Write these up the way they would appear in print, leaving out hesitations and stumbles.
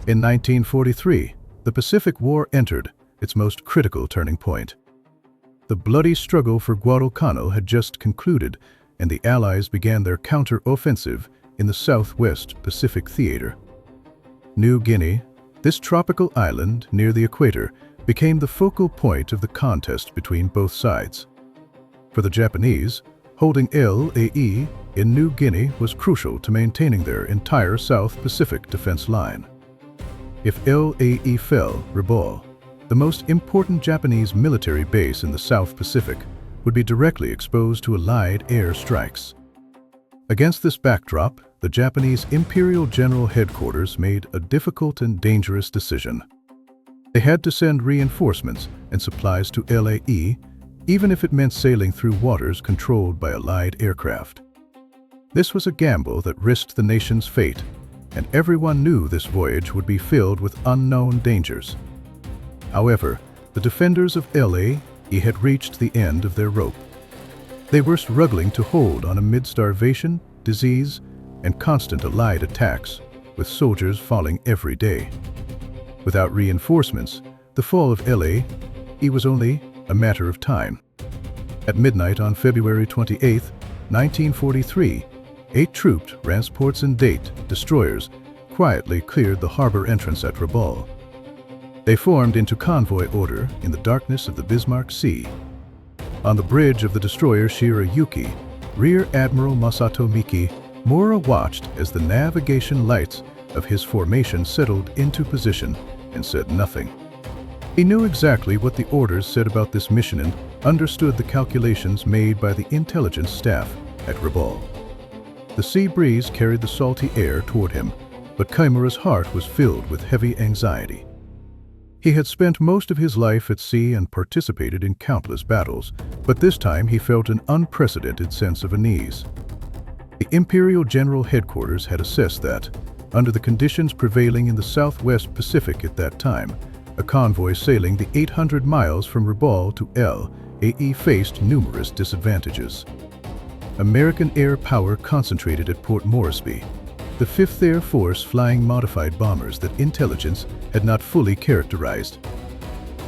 In 1943, the Pacific War entered its most critical turning point. The bloody struggle for Guadalcanal had just concluded, and the Allies began their counter-offensive in the Southwest Pacific Theater. New Guinea, this tropical island near the equator, became the focal point of the contest between both sides. For the Japanese, holding Lae in New Guinea was crucial to maintaining their entire South Pacific defense line. If Lae fell, Rabaul, the most important Japanese military base in the South Pacific, would be directly exposed to Allied air strikes. Against this backdrop, the Japanese Imperial General Headquarters made a difficult and dangerous decision. They had to send reinforcements and supplies to Lae, even if it meant sailing through waters controlled by Allied aircraft. This was a gamble that risked the nation's fate, and everyone knew this voyage would be filled with unknown dangers. However, the defenders of Lae had reached the end of their rope. They were struggling to hold on amid starvation, disease, and constant Allied attacks, with soldiers falling every day. Without reinforcements, the fall of Lae was only a matter of time. At midnight on February 28, 1943, 8 trooped transports and destroyers quietly cleared the harbor entrance at Rabaul. They formed into convoy order in the darkness of the Bismarck Sea. On the bridge of the destroyer Shirayuki, Rear Admiral Masato Miki Mura watched as the navigation lights of his formation settled into position and said nothing. He knew exactly what the orders said about this mission and understood the calculations made by the intelligence staff at Rabaul. The sea breeze carried the salty air toward him, but Kimura's heart was filled with heavy anxiety. He had spent most of his life at sea and participated in countless battles, but this time he felt an unprecedented sense of unease. The Imperial General Headquarters had assessed that, under the conditions prevailing in the Southwest Pacific at that time, a convoy sailing the 800 miles from Rabaul to Lae faced numerous disadvantages. American air power concentrated at Port Moresby, the 5th Air Force flying modified bombers that intelligence had not fully characterized.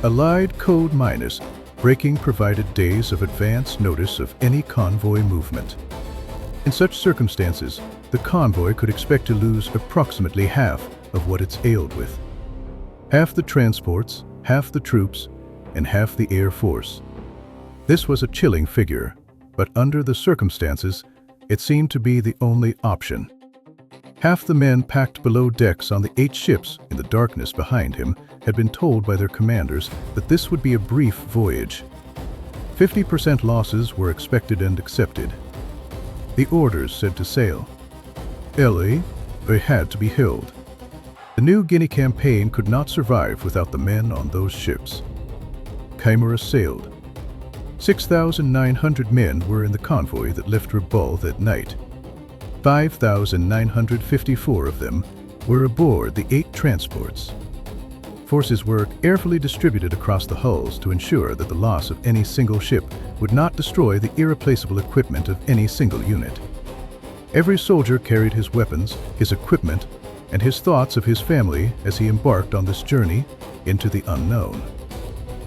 Allied Code Minus breaking provided days of advance notice of any convoy movement. In such circumstances, the convoy could expect to lose approximately half of what it's sailed with. Half the transports, half the troops, and half the Air Force. This was a chilling figure, but under the circumstances, it seemed to be the only option. Half the men packed below decks on the 8 ships in the darkness behind him had been told by their commanders that this would be a brief voyage. 50% losses were expected and accepted. The orders said to sail. Lae had to be held. The New Guinea campaign could not survive without the men on those ships. Kimura sailed. 6,900 men were in the convoy that left Rabaul that night. 5,954 of them were aboard the 8 transports. Forces were carefully distributed across the hulls to ensure that the loss of any single ship would not destroy the irreplaceable equipment of any single unit. Every soldier carried his weapons, his equipment, and his thoughts of his family as he embarked on this journey into the unknown.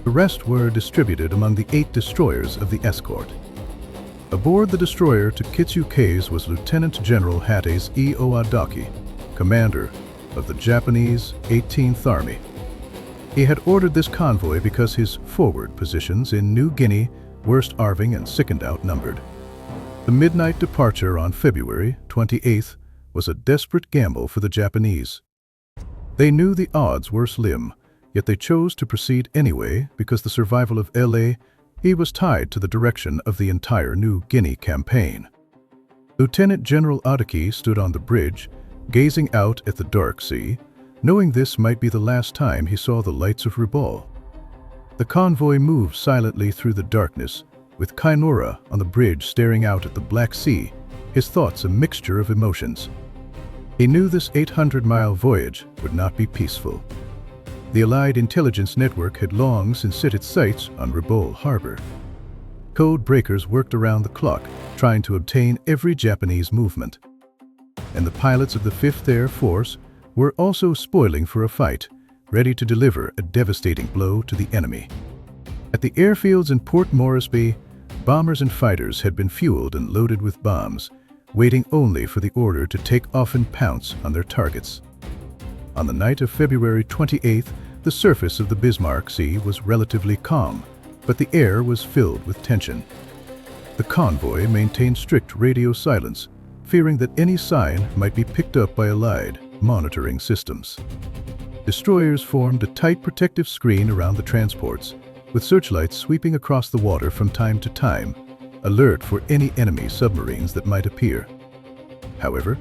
The rest were distributed among the 8 destroyers of the escort. Aboard the destroyer to Kitsuke's was Lieutenant General Hates Owadaki, commander of the Japanese 18th Army. He had ordered this convoy because his forward positions in New Guinea were starving and sickened outnumbered. The midnight departure on February 28th was a desperate gamble for the Japanese. They knew the odds were slim, yet they chose to proceed anyway because the survival of Lae was tied to the direction of the entire New Guinea campaign. Lieutenant General Adaki stood on the bridge, gazing out at the dark sea, knowing this might be the last time he saw the lights of Rabaul. The convoy moved silently through the darkness, with Kimura on the bridge staring out at the Black Sea, his thoughts a mixture of emotions. He knew this 800-mile voyage would not be peaceful. The Allied intelligence network had long since set its sights on Rabaul Harbor. Code breakers worked around the clock, trying to obtain every Japanese movement. And the pilots of the 5th Air Force were also spoiling for a fight, ready to deliver a devastating blow to the enemy. At the airfields in Port Moresby, bombers and fighters had been fueled and loaded with bombs, waiting only for the order to take off and pounce on their targets. On the night of February 28th, the surface of the Bismarck Sea was relatively calm, but the air was filled with tension. The convoy maintained strict radio silence, fearing that any sign might be picked up by Allied monitoring systems. Destroyers formed a tight protective screen around the transports, with searchlights sweeping across the water from time to time, alert for any enemy submarines that might appear. However,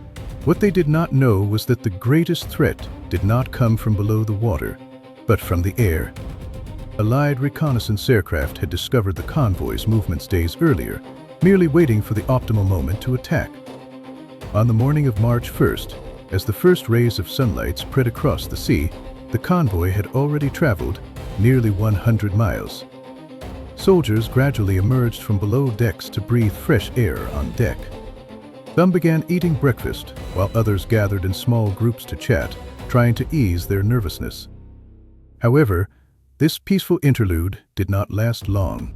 what they did not know was that the greatest threat did not come from below the water, but from the air. Allied reconnaissance aircraft had discovered the convoy's movements days earlier, merely waiting for the optimal moment to attack. On the morning of March 1st, as the first rays of sunlight spread across the sea, the convoy had already traveled nearly 100 miles. Soldiers gradually emerged from below decks to breathe fresh air on deck. Some began eating breakfast, while others gathered in small groups to chat, trying to ease their nervousness. However, this peaceful interlude did not last long.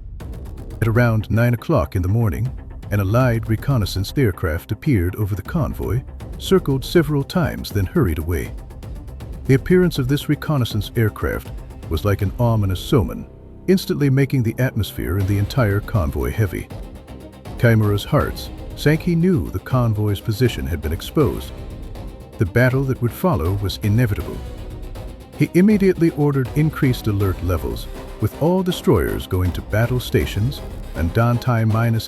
At around 9 o'clock in the morning, an Allied reconnaissance aircraft appeared over the convoy, circled several times, then hurried away. The appearance of this reconnaissance aircraft was like an ominous omen, instantly making the atmosphere in the entire convoy heavy. Kimura's heart sank. He knew the convoy's position had been exposed. The battle that would follow was inevitable. He immediately ordered increased alert levels, with all destroyers going to battle stations and Dante-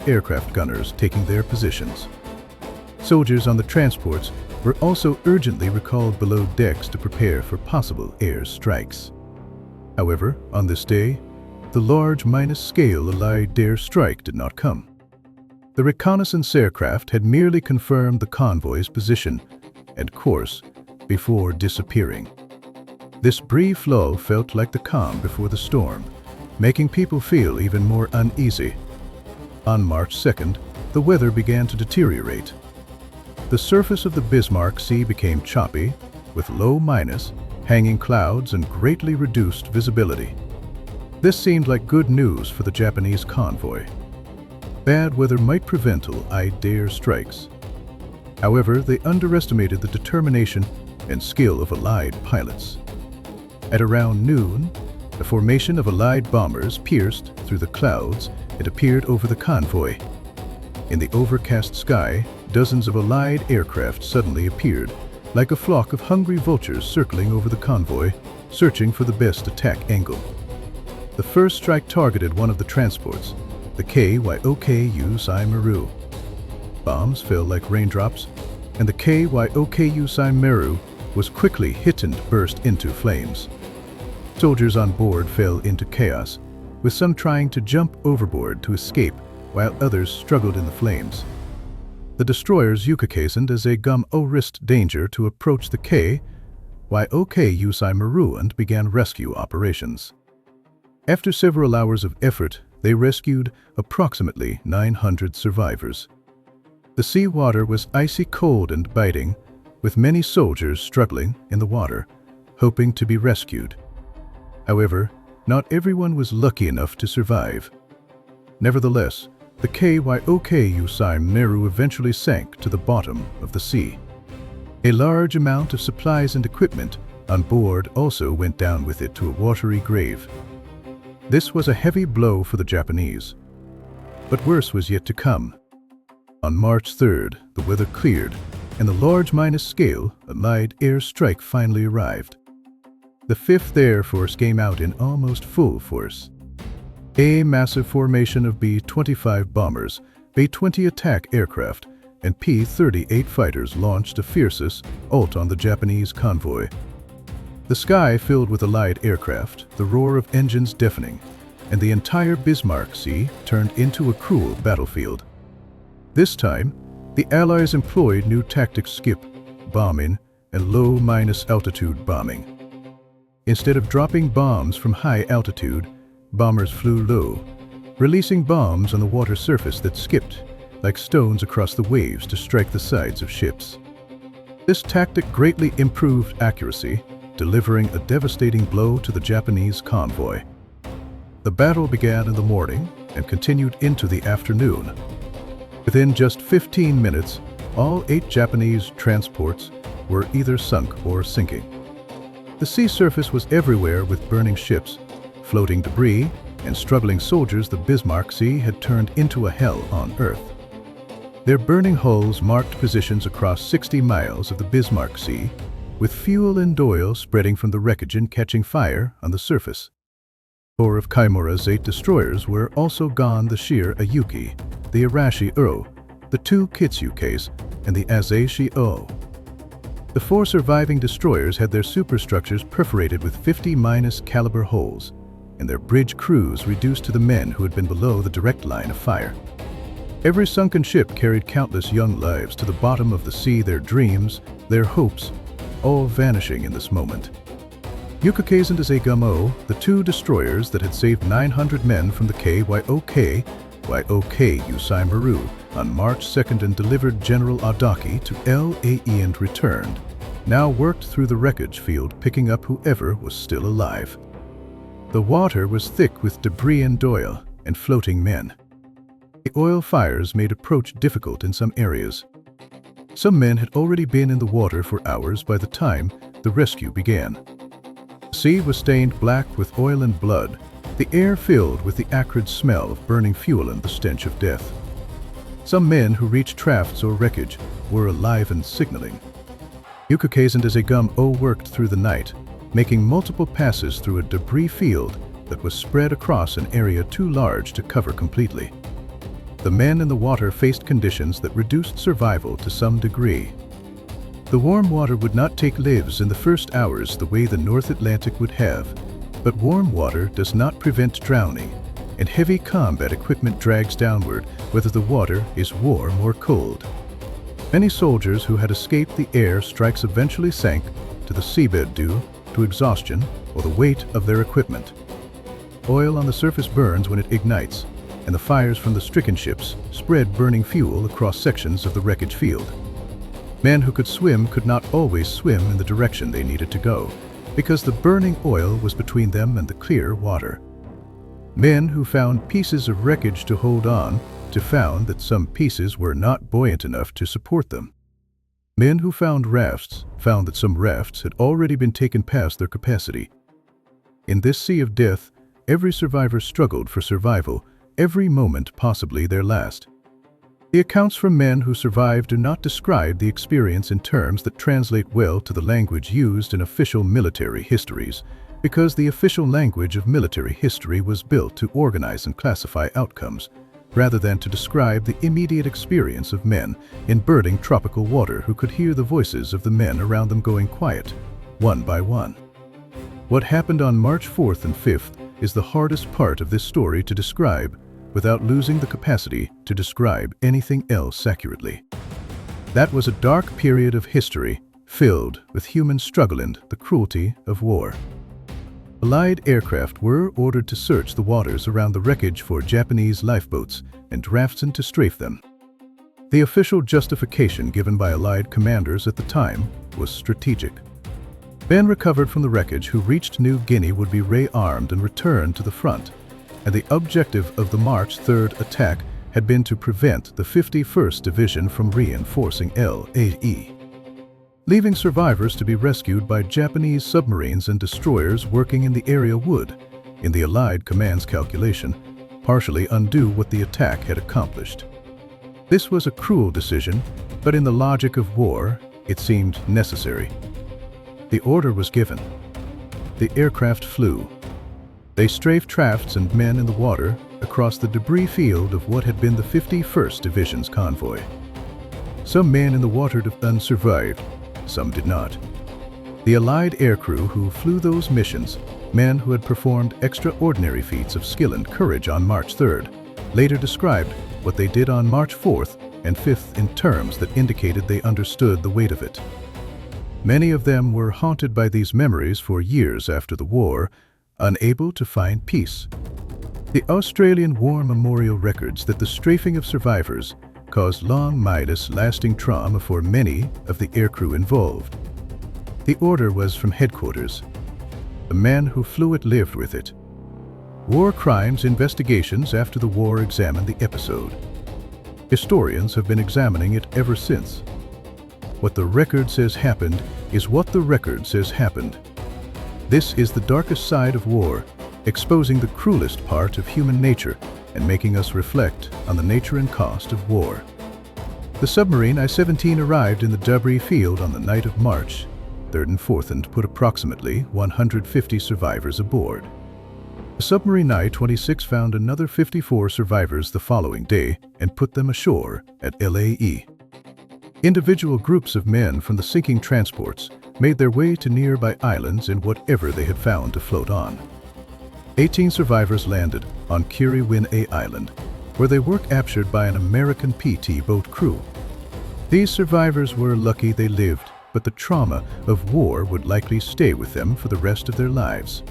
aircraft gunners taking their positions. Soldiers on the transports were also urgently recalled below decks to prepare for possible air strikes. However, on this day, the large-scale Allied air strike did not come. The reconnaissance aircraft had merely confirmed the convoy's position and course before disappearing. This brief lull felt like the calm before the storm, making people feel even more uneasy. On March 2nd, the weather began to deteriorate. The surface of the Bismarck Sea became choppy, with low hanging clouds and greatly reduced visibility. This seemed like good news for the Japanese convoy. Bad weather might prevent Allied air strikes. However, they underestimated the determination and skill of Allied pilots. At around noon, a formation of Allied bombers pierced through the clouds and appeared over the convoy. In the overcast sky, dozens of Allied aircraft suddenly appeared, like a flock of hungry vultures circling over the convoy, searching for the best attack angle. The first strike targeted one of the transports, the KYOKU Saimaru. Bombs fell like raindrops, and the KYOKU Saimaru was quickly hit and burst into flames. Soldiers on board fell into chaos, with some trying to jump overboard to escape, while others struggled in the flames. The destroyers Yukakesened as a risked danger to approach the KYOKU Saimaru and began rescue operations. After several hours of effort, they rescued approximately 900 survivors. The sea water was icy cold and biting, with many soldiers struggling in the water, hoping to be rescued. However, not everyone was lucky enough to survive. Nevertheless, the KYOKU Saimaru eventually sank to the bottom of the sea. A large amount of supplies and equipment on board also went down with it to a watery grave. This was a heavy blow for the Japanese. But worse was yet to come. On March 3rd, the weather cleared, and the large-scale Allied air strike finally arrived. The 5th Air Force came out in almost full force. A massive formation of B-25 bombers, B-20 attack aircraft, and P-38 fighters launched a fierce assault on the Japanese convoy. The sky filled with Allied aircraft, the roar of engines deafening, and the entire Bismarck Sea turned into a cruel battlefield. This time, the Allies employed new tactics: skip bombing and low-altitude bombing. Instead of dropping bombs from high altitude, bombers flew low, releasing bombs on the water surface that skipped like stones across the waves to strike the sides of ships. This tactic greatly improved accuracy, delivering a devastating blow to the Japanese convoy. The battle began in the morning and continued into the afternoon. Within just 15 minutes, all 8 Japanese transports were either sunk or sinking. The sea surface was everywhere with burning ships, floating debris, and struggling soldiers. The Bismarck Sea had turned into a hell on Earth. Their burning hulls marked positions across 60 miles of the Bismarck Sea, with fuel and oil spreading from the wreckage and catching fire on the surface. 4 of Kaimura's 8 destroyers were also gone: the Shir Ayuki, the Arashi O, the 2 Kitsukes, and the Asashi O. The 4 surviving destroyers had their superstructures perforated with 50- caliber holes, and their bridge crews reduced to the men who had been below the direct line of fire. Every sunken ship carried countless young lives to the bottom of the sea, their dreams, their hopes, all vanishing in this moment. Yukikes and Asagumo, the 2 destroyers that had saved 900 men from the Kyok Yusai Maru on March 2nd and delivered General Adaki to LAE and returned, now worked through the wreckage field picking up whoever was still alive. The water was thick with debris and oil and floating men. The oil fires made approach difficult in some areas. Some men had already been in the water for hours by the time the rescue began. The sea was stained black with oil and blood, the air filled with the acrid smell of burning fuel and the stench of death. Some men who reached rafts or wreckage were alive and signaling. Yukikes and Asagumo worked through the night, making multiple passes through a debris field that was spread across an area too large to cover completely. The men in the water faced conditions that reduced survival to some degree. The warm water would not take lives in the first hours the way the North Atlantic would have, but warm water does not prevent drowning, and heavy combat equipment drags downward whether the water is warm or cold. Many soldiers who had escaped the air strikes eventually sank to the seabed due to exhaustion or the weight of their equipment. Oil on the surface burns when it ignites, and the fires from the stricken ships spread burning fuel across sections of the wreckage field. Men who could swim could not always swim in the direction they needed to go, because the burning oil was between them and the clear water. Men who found pieces of wreckage to hold on to found that some pieces were not buoyant enough to support them. Men who found rafts found that some rafts had already been taken past their capacity. In this sea of death, every survivor struggled for survival, every moment possibly their last. The accounts from men who survived do not describe the experience in terms that translate well to the language used in official military histories, because the official language of military history was built to organize and classify outcomes, rather than to describe the immediate experience of men in burning tropical water who could hear the voices of the men around them going quiet, one by one. What happened on March 4th and 5th is the hardest part of this story to describe without losing the capacity to describe anything else accurately. That was a dark period of history filled with human struggle and the cruelty of war. Allied aircraft were ordered to search the waters around the wreckage for Japanese lifeboats and rafts and to strafe them. The official justification given by Allied commanders at the time was strategic. Men recovered from the wreckage who reached New Guinea would be rearmed and returned to the front, and the objective of the March 3rd attack had been to prevent the 51st Division from reinforcing LAE. Leaving survivors to be rescued by Japanese submarines and destroyers working in the area would, in the Allied command's calculation, partially undo what the attack had accomplished. This was a cruel decision, but in the logic of war, it seemed necessary. The order was given. The aircraft flew. They strafed rafts and men in the water across the debris field of what had been the 51st Division's convoy. Some men in the water survived, some did not. The Allied aircrew who flew those missions, men who had performed extraordinary feats of skill and courage on March 3rd, later described what they did on March 4th and 5th in terms that indicated they understood the weight of it. Many of them were haunted by these memories for years after the war, unable to find peace. The Australian War Memorial records that the strafing of survivors caused long-lasting trauma for many of the aircrew involved. The order was from headquarters. The man who flew it lived with it. War crimes investigations after the war examined the episode. Historians have been examining it ever since. What the record says happened is what the record says happened. This is the darkest side of war, exposing the cruelest part of human nature and making us reflect on the nature and cost of war. The submarine I-17 arrived in the debris field on the night of March 3rd and 4th and put approximately 150 survivors aboard. The submarine I-26 found another 54 survivors the following day and put them ashore at LAE. Individual groups of men from the sinking transports made their way to nearby islands in whatever they had found to float on. 18 survivors landed on Kiriwin Island, where they were captured by an American PT boat crew. These survivors were lucky they lived, but the trauma of war would likely stay with them for the rest of their lives.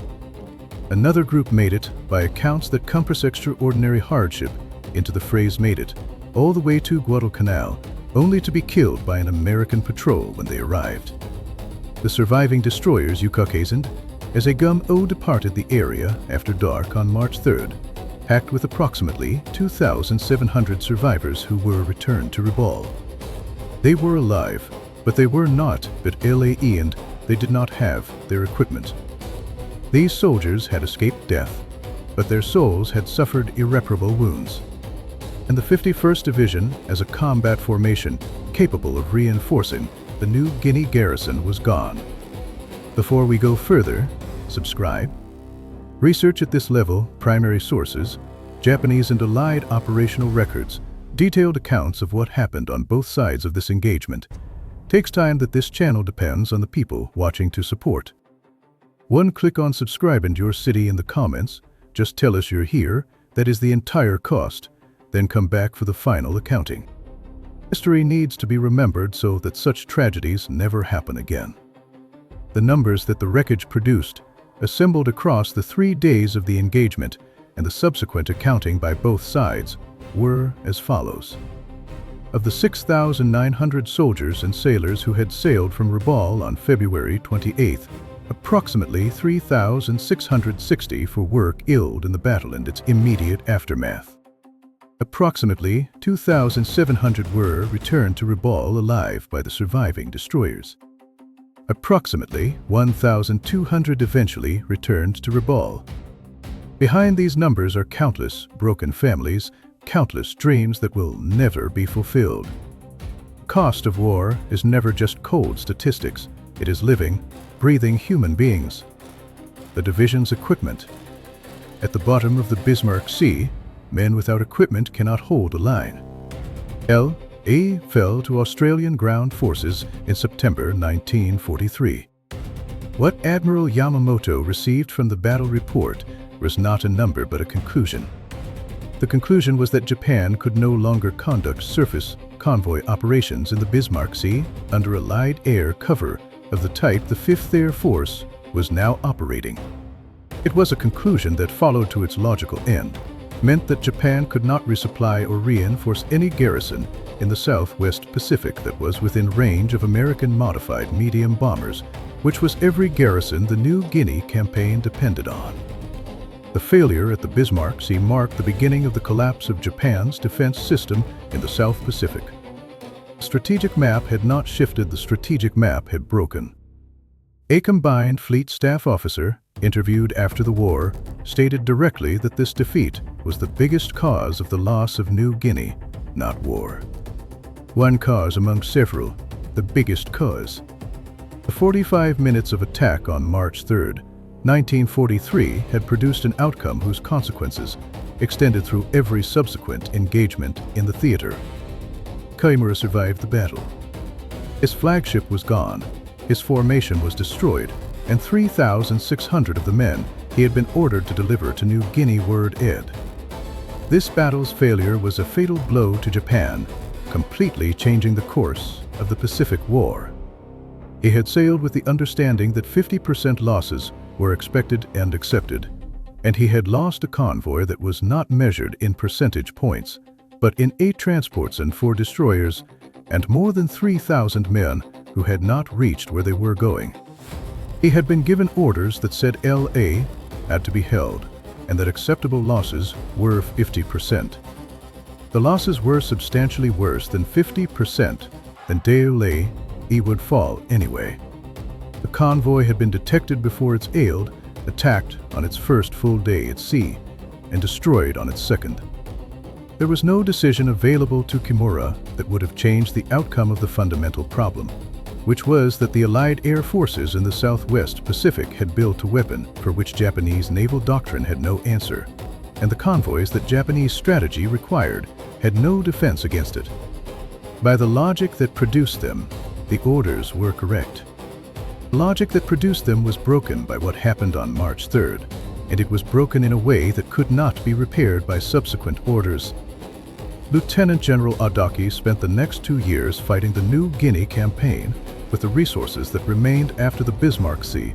Another group made it, by accounts that compass extraordinary hardship into the phrase made it, all the way to Guadalcanal, only to be killed by an American patrol when they arrived. The surviving destroyers Caucasian as a Gum-O departed the area after dark on March 3rd, packed with approximately 2,700 survivors who were returned to Rabaul. They were alive, but they were not at LAE and they did not have their equipment. These soldiers had escaped death, but their souls had suffered irreparable wounds. And the 51st Division, as a combat formation capable of reinforcing the New Guinea garrison, was gone. Before we go further, subscribe. Research at this level, primary sources, Japanese and Allied operational records, detailed accounts of what happened on both sides of this engagement. Takes time that this channel depends on the people watching to support. One click on subscribe and your city in the comments. Just tell us you're here. That is the entire cost. Then come back for the final accounting. History needs to be remembered so that such tragedies never happen again. The numbers that the wreckage produced, assembled across the 3 days of the engagement and the subsequent accounting by both sides, were as follows. Of the 6,900 soldiers and sailors who had sailed from Rabaul on February 28th, approximately 3,660 were killed in the battle and its immediate aftermath. Approximately 2,700 were returned to Rabaul alive by the surviving destroyers. Approximately 1,200 eventually returned to Rabaul. Behind these numbers are countless broken families, countless dreams that will never be fulfilled. Cost of war is never just cold statistics. It is living, breathing human beings. The division's equipment. At the bottom of the Bismarck Sea, men without equipment cannot hold a line. LA fell to Australian ground forces in September 1943. What Admiral Yamamoto received from the battle report was not a number but a conclusion. The conclusion was that Japan could no longer conduct surface convoy operations in the Bismarck Sea under Allied air cover of the type the 5th Air Force was now operating. It was a conclusion that followed to its logical end, meant that Japan could not resupply or reinforce any garrison in the Southwest Pacific that was within range of American modified medium bombers, which was every garrison the New Guinea campaign depended on. The failure at the Bismarck Sea marked the beginning of the collapse of Japan's defense system in the South Pacific. The strategic map had not shifted, the strategic map had broken. A combined fleet staff officer, interviewed after the war, stated directly that this defeat was the biggest cause of the loss of New Guinea, not war. One cause among several, the biggest cause. The 45 minutes of attack on March 3rd, 1943 had produced an outcome whose consequences extended through every subsequent engagement in the theater. Kaimura survived the battle. His flagship was gone, his formation was destroyed, and 3,600 of the men he had been ordered to deliver to New Guinea were dead. This battle's failure was a fatal blow to Japan, completely changing the course of the Pacific War. He had sailed with the understanding that 50% losses were expected and accepted, and he had lost a convoy that was not measured in percentage points, but in 8 transports and 4 destroyers, and more than 3,000 men who had not reached where they were going. He had been given orders that said LA had to be held, and that acceptable losses were 50%. The losses were substantially worse than 50%, then Deolay would fall anyway. The convoy had been detected before its ailed, attacked on its first full day at sea, and destroyed on its second. There was no decision available to Kimura that would have changed the outcome of the fundamental problem, which was that the Allied air forces in the Southwest Pacific had built a weapon for which Japanese naval doctrine had no answer, and the convoys that Japanese strategy required had no defense against it. By the logic that produced them, the orders were correct. Logic that produced them was broken by what happened on March 3rd, and it was broken in a way that could not be repaired by subsequent orders. Lieutenant General Adaki spent the next 2 years fighting the New Guinea campaign with the resources that remained after the Bismarck Sea.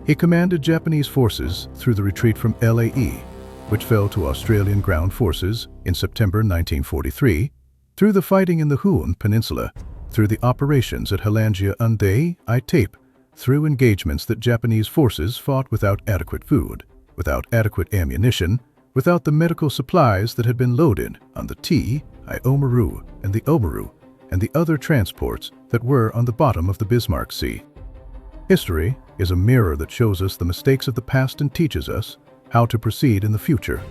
He commanded Japanese forces through the retreat from Lae, which fell to Australian ground forces in September 1943, through the fighting in the Huon Peninsula, through the operations at Halangia Unday, Tape, through engagements that Japanese forces fought without adequate food, without adequate ammunition, without the medical supplies that had been loaded on the Omaru and the Omaru and the other transports that were on the bottom of the Bismarck Sea. History is a mirror that shows us the mistakes of the past and teaches us how to proceed in the future.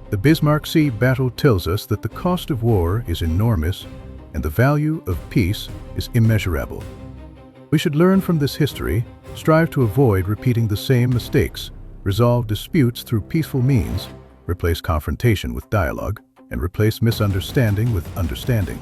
The Bismarck Sea battle tells us that the cost of war is enormous and the value of peace is immeasurable. We should learn from this history, strive to avoid repeating the same mistakes, resolve disputes through peaceful means, replace confrontation with dialogue, and replace misunderstanding with understanding.